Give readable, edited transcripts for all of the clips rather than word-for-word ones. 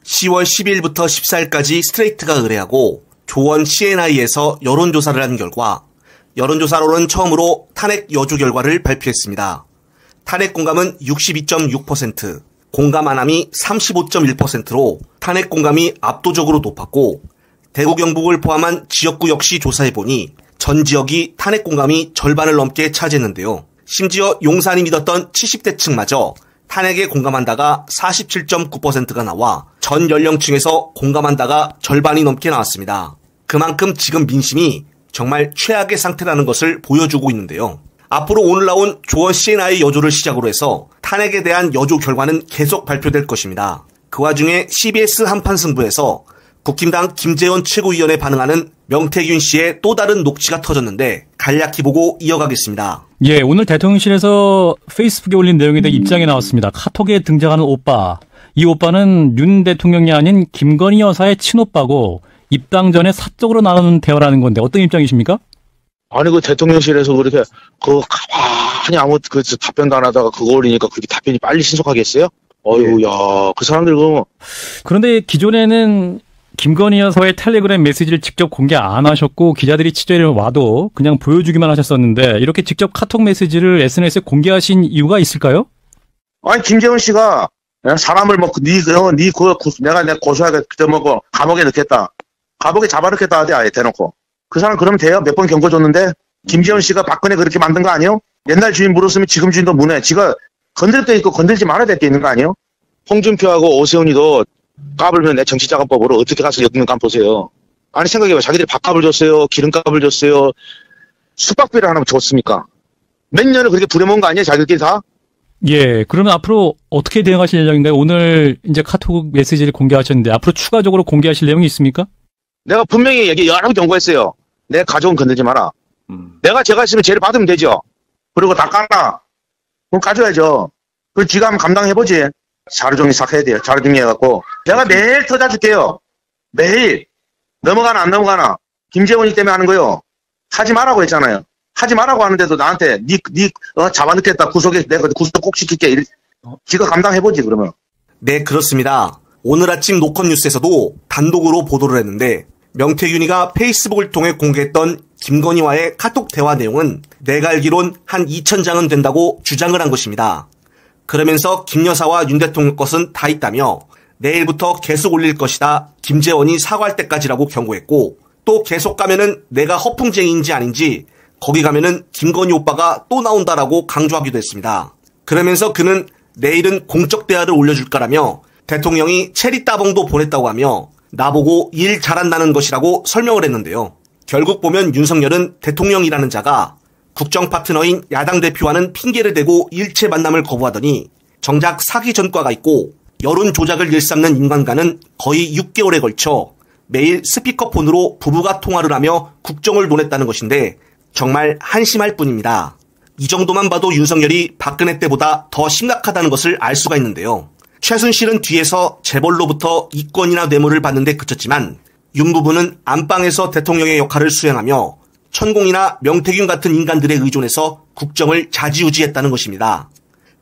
10월 12일부터 14일까지 스트레이트가 의뢰하고 조원 CNI에서 여론조사를 한 결과 여론조사로는 처음으로 탄핵 여주 결과를 발표했습니다. 탄핵 공감은 62.6%, 공감 안함이 35.1%로 탄핵 공감이 압도적으로 높았고 대구 경북을 포함한 지역구 역시 조사해보니 전 지역이 탄핵 공감이 절반을 넘게 차지했는데요. 심지어 용산이 믿었던 70대층마저 탄핵에 공감한다가 47.9%가 나와 전 연령층에서 공감한다가 절반이 넘게 나왔습니다. 그만큼 지금 민심이 정말 최악의 상태라는 것을 보여주고 있는데요. 앞으로 오늘 나온 조원 CNI 여조를 시작으로 해서 탄핵에 대한 여조 결과는 계속 발표될 것입니다. 그 와중에 CBS 한판 승부에서 국힘당 김재원 최고위원에 반응하는 명태균 씨의 또 다른 녹취가 터졌는데 간략히 보고 이어가겠습니다. 예, 오늘 대통령실에서 페이스북에 올린 내용에 대해 입장이 나왔습니다. 카톡에 등장하는 오빠. 이 오빠는 윤 대통령이 아닌 김건희 여사의 친오빠고 입당 전에 사적으로 나누는 대화라는 건데 어떤 입장이십니까? 아니 그 대통령실에서 그렇게 가만히 아무 답변도 안 하다가 그거 올리니까 그렇게 답변이 빨리 신속하겠어요? 어휴, 야, 그 사람들 그러면. 그런데 기존에는 김건희 여사의 텔레그램 메시지를 직접 공개 안 하셨고 기자들이 취재를 와도 그냥 보여주기만 하셨었는데 이렇게 직접 카톡 메시지를 SNS에 공개하신 이유가 있을까요? 아니 김재원 씨가 사람을 내가 고소하게 그때 감옥에 넣겠다. 감옥에 잡아넣겠다 하대 아예 대놓고. 그 사람 그러면 돼요? 몇 번 경고줬는데 김재원 씨가 박근혜 그렇게 만든 거 아니에요? 옛날 주인 물었으면 지금 주인도 문해. 지가 건들 때 있고 건들지 말아야 될 때 있는 거 아니에요? 홍준표하고 오세훈이도 까불면 내 정치자금법으로 어떻게 가서 엮는가 한번 보세요. 아니 생각해봐. 자기들이 밥값을 줬어요. 기름값을 줬어요. 숙박비를 하나 줬습니까? 몇 년을 그렇게 부려먹은 거 아니에요? 자기들끼리 다? 예, 그러면 앞으로 어떻게 대응하실 예정인가요? 오늘 이제 카톡 메시지를 공개하셨는데 앞으로 추가적으로 공개하실 내용이 있습니까? 내가 분명히 여러 번 경고했어요. 내 가족은 건들지 마라. 내가 제가 있으면 죄를 받으면 되죠. 그리고 다 까나. 그럼 가져야죠. 그걸 지가 한번 감당해보지. 자료정리 싹 해야 돼요. 자료정리해갖고. 내가 매일 터져줄게요. 매일. 넘어가나 안 넘어가나. 김재원이 때문에 하는 거요. 하지 말라고 했잖아요. 하지 말라고 하는데도 나한테 잡아넣겠다. 구속에 내가 구속 꼭 시킬게. 지가 감당해보지 그러면. 네, 그렇습니다. 오늘 아침 노컷 뉴스에서도 단독으로 보도를 했는데 명태균이가 페이스북을 통해 공개했던 김건희와의 카톡 대화 내용은 내가 알기론 한 2,000장은 된다고 주장을 한 것입니다. 그러면서 김 여사와 윤 대통령 것은 다 있다며 내일부터 계속 올릴 것이다. 김재원이 사과할 때까지라고 경고했고 또 계속 가면은 내가 허풍쟁이인지 아닌지 거기 가면은 김건희 오빠가 또 나온다라고 강조하기도 했습니다. 그러면서 그는 내일은 공적 대화를 올려줄까라며 대통령이 체리 따봉도 보냈다고 하며 나보고 일 잘한다는 것이라고 설명을 했는데요. 결국 보면 윤석열은 대통령이라는 자가 국정 파트너인 야당 대표와는 핑계를 대고 일체 만남을 거부하더니 정작 사기 전과가 있고 여론 조작을 일삼는 인간과는 거의 6개월에 걸쳐 매일 스피커폰으로 부부가 통화를 하며 국정을 논했다는 것인데 정말 한심할 뿐입니다. 이 정도만 봐도 윤석열이 박근혜 때보다 더 심각하다는 것을 알 수가 있는데요. 최순실은 뒤에서 재벌로부터 이권이나 뇌물을 받는 데 그쳤지만 윤 부부는 안방에서 대통령의 역할을 수행하며 천공이나 명태균 같은 인간들에 의존해서 국정을 좌지우지했다는 것입니다.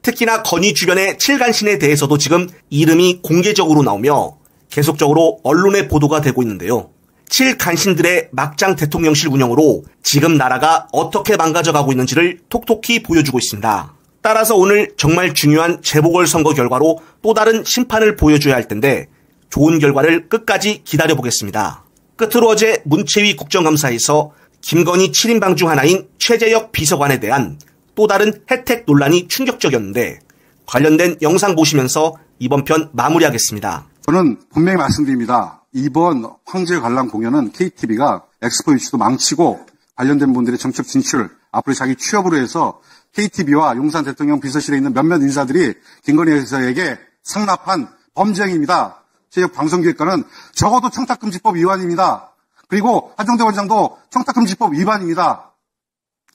특히나 건희 주변의 칠간신에 대해서도 지금 이름이 공개적으로 나오며 계속적으로 언론에 보도가 되고 있는데요. 칠간신들의 막장 대통령실 운영으로 지금 나라가 어떻게 망가져가고 있는지를 톡톡히 보여주고 있습니다. 따라서 오늘 정말 중요한 재보궐선거 결과로 또 다른 심판을 보여줘야 할 텐데 좋은 결과를 끝까지 기다려보겠습니다. 끝으로 어제 문체위 국정감사에서 김건희 7인방 중 하나인 최재혁 비서관에 대한 또 다른 혜택 논란이 충격적이었는데 관련된 영상 보시면서 이번 편 마무리하겠습니다. 저는 분명히 말씀드립니다. 이번 황제 관람 공연은 KTV가 엑스포 유치도 망치고 관련된 분들의 정책 진출, 앞으로 자기 취업으로 해서 KTV와 용산 대통령 비서실에 있는 몇몇 인사들이 김건희 여사에게 상납한 범죄 행위입니다. 제 방송기획관은 적어도 청탁금지법 위반입니다. 그리고 한정대 원장도 청탁금지법 위반입니다.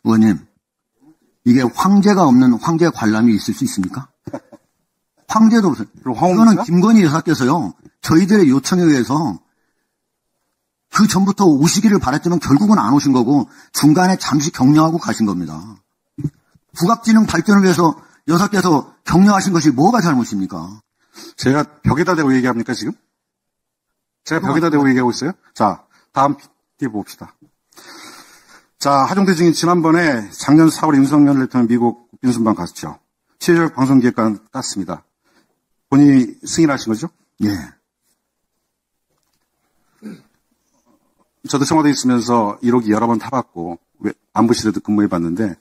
의원님, 이게 황제가 없는 황제 관람이 있을 수 있습니까? 황제도 없어요. 이거는 김건희 여사께서요, 저희들의 요청에 의해서 그 전부터 오시기를 바랬지만 결국은 안 오신 거고 중간에 잠시 격려하고 가신 겁니다. 국악진흥 발전을 위해서 여사께서 격려하신 것이 뭐가 잘못입니까? 제가 벽에다 대고 얘기합니까 지금? 제가 벽에다 대고 얘기하고 있어요? 자, 다음 PPT 봅시다. 자, 하정대 증인 지난번에 작년 4월 윤석열 대통령 미국 국빈순방 갔죠. 취재적 방송기획관 땄습니다. 본인이 승인하신 거죠? 예. 저도 청와대에 있으면서 1호기 여러 번 타봤고 안보실에도 근무해봤는데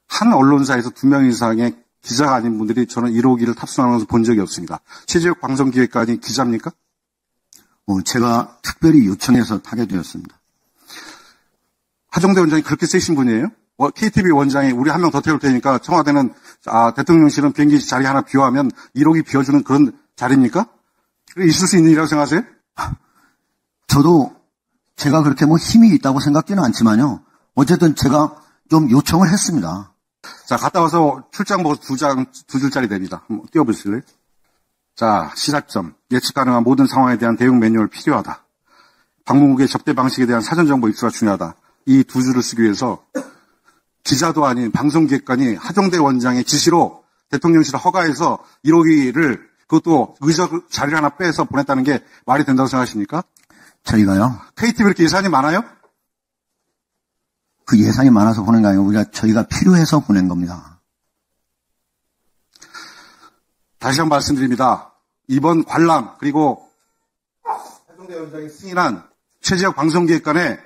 한 언론사에서 2명 이상의 기자가 아닌 분들이 저는 1호기를 탑승하면서 본 적이 없습니다. 취재적 방송기획관이 기자입니까? 제가 특별히 요청해서 타게 되었습니다. 하정대 원장이 그렇게 세신 분이에요? KTV 원장이 우리 한 명 더 태울 테니까 청와대는 대통령실은 비행기 자리 하나 비워하면 1호기 비워주는 그런 자리입니까? 있을 수 있는 일이라고 생각하세요? 저도 제가 그렇게 힘이 있다고 생각지는 않지만요. 어쨌든 제가 좀 요청을 했습니다. 자, 갔다 와서 출장 보고 두 줄짜리 됩니다. 한번 띄워보실래요? 자, 시사점. 예측 가능한 모든 상황에 대한 대응 매뉴얼 필요하다. 방문국의 접대 방식에 대한 사전 정보 입수가 중요하다. 이 2줄을 쓰기 위해서 기자도 아닌 방송기획관이 하정대 원장의 지시로 대통령실 허가해서 1호기를 그것도 의적 자리를 하나 빼서 보냈다는 게 말이 된다고 생각하십니까? 저희가요? KTV 이렇게 예산이 많아요? 그 예산이 많아서 보낸 거 아니고 저희가 필요해서 보낸 겁니다. 다시 한번 말씀드립니다. 이번 관람 그리고 하정대 원장이 승인한 최재혁 방송기획관의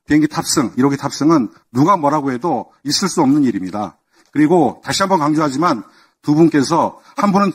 비행기 탑승, 1호기 탑승은 누가 뭐라고 해도 있을 수 없는 일입니다. 그리고 다시 한번 강조하지만 두 분께서 한 분은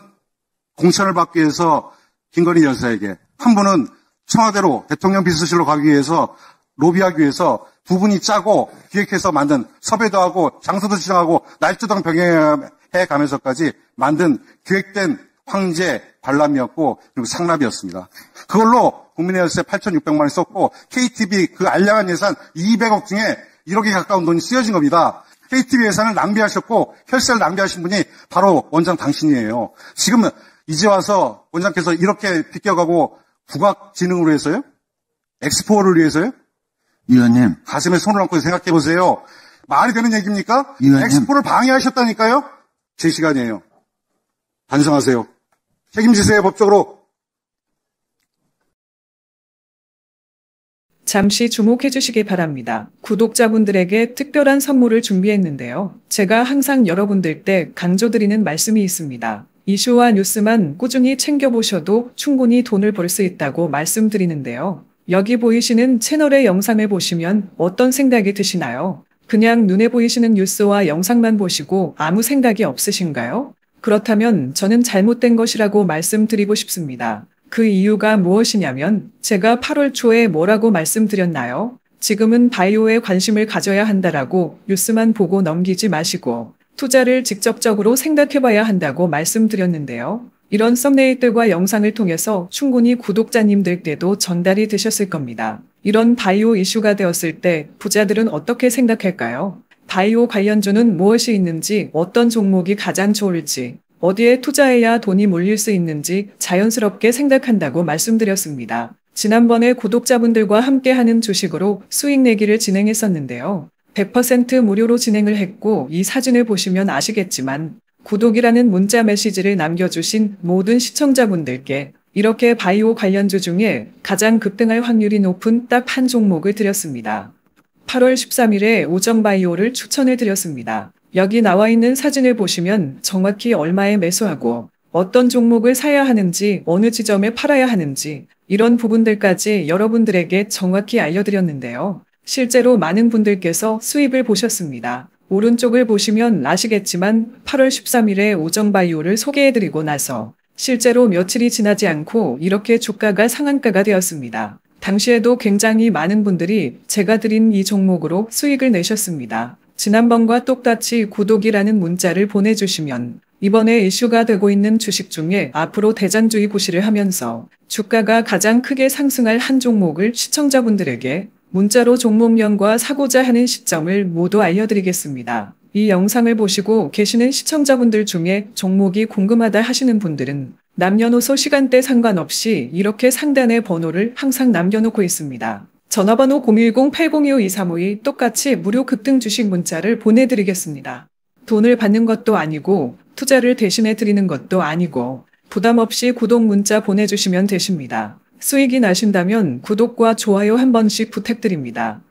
공천을 받기 위해서 김건희 여사에게, 한 분은 청와대로 대통령 비서실로 가기 위해서 로비하기 위해서 두 분이 짜고 기획해서 만든, 섭외도 하고 장소도 지정하고 날짜도 병행해 가면서까지 만든 기획된 황제 관람이었고 그리고 상납이었습니다. 그걸로 국민의 열세 8,600만 원 썼고 KTV 그 알량한 예산 200억 중에 1억에 가까운 돈이 쓰여진 겁니다. KTV 예산을 낭비하셨고 혈세를 낭비하신 분이 바로 원장 당신이에요. 지금 이제 와서 원장께서 이렇게 비껴가고 국악진흥으로 해서요? 엑스포를 위해서요? 위원님. 가슴에 손을 얹고 생각해 보세요. 말이 되는 얘기입니까? 위원님. 엑스포를 방해하셨다니까요? 제 시간이에요. 반성하세요. 책임지세요, 법적으로. 잠시 주목해 주시기 바랍니다. 구독자분들에게 특별한 선물을 준비했는데요. 제가 항상 여러분들 때 강조드리는 말씀이 있습니다. 이슈와 뉴스만 꾸준히 챙겨보셔도 충분히 돈을 벌 수 있다고 말씀드리는데요. 여기 보이시는 채널의 영상을 보시면 어떤 생각이 드시나요? 그냥 눈에 보이시는 뉴스와 영상만 보시고 아무 생각이 없으신가요? 그렇다면 저는 잘못된 것이라고 말씀드리고 싶습니다. 그 이유가 무엇이냐면 제가 8월 초에 뭐라고 말씀드렸나요? 지금은 바이오에 관심을 가져야 한다라고 뉴스만 보고 넘기지 마시고 투자를 직접적으로 생각해봐야 한다고 말씀드렸는데요. 이런 썸네일들과 영상을 통해서 충분히 구독자님들께도 전달이 되셨을 겁니다. 이런 바이오 이슈가 되었을 때 부자들은 어떻게 생각할까요? 바이오 관련주는 무엇이 있는지, 어떤 종목이 가장 좋을지, 어디에 투자해야 돈이 몰릴 수 있는지 자연스럽게 생각한다고 말씀드렸습니다. 지난번에 구독자분들과 함께하는 주식으로 수익 내기를 진행했었는데요. 100% 무료로 진행을 했고 이 사진을 보시면 아시겠지만 구독이라는 문자 메시지를 남겨주신 모든 시청자분들께 이렇게 바이오 관련주 중에 가장 급등할 확률이 높은 딱 한 종목을 드렸습니다. 8월 13일에 오정바이오를 추천해 드렸습니다. 여기 나와 있는 사진을 보시면 정확히 얼마에 매수하고 어떤 종목을 사야 하는지, 어느 지점에 팔아야 하는지 이런 부분들까지 여러분들에게 정확히 알려드렸는데요. 실제로 많은 분들께서 수입을 보셨습니다. 오른쪽을 보시면 아시겠지만 8월 13일에 오정바이오를 소개해드리고 나서 실제로 며칠이 지나지 않고 이렇게 주가가 상한가가 되었습니다. 당시에도 굉장히 많은 분들이 제가 드린 이 종목으로 수익을 내셨습니다. 지난번과 똑같이 구독이라는 문자를 보내주시면 이번에 이슈가 되고 있는 주식 중에 앞으로 대장주의 구실을 하면서 주가가 가장 크게 상승할 한 종목을 시청자분들에게 문자로 종목명과 사고자 하는 시점을 모두 알려드리겠습니다. 이 영상을 보시고 계시는 시청자분들 중에 종목이 궁금하다 하시는 분들은 남녀노소 시간대 상관없이 이렇게 상단에 번호를 항상 남겨놓고 있습니다. 전화번호 010-802-5352 똑같이 무료 급등 주식 문자를 보내드리겠습니다. 돈을 받는 것도 아니고 투자를 대신해 드리는 것도 아니고 부담 없이 구독 문자 보내주시면 되십니다. 수익이 나신다면 구독과 좋아요 한 번씩 부탁드립니다.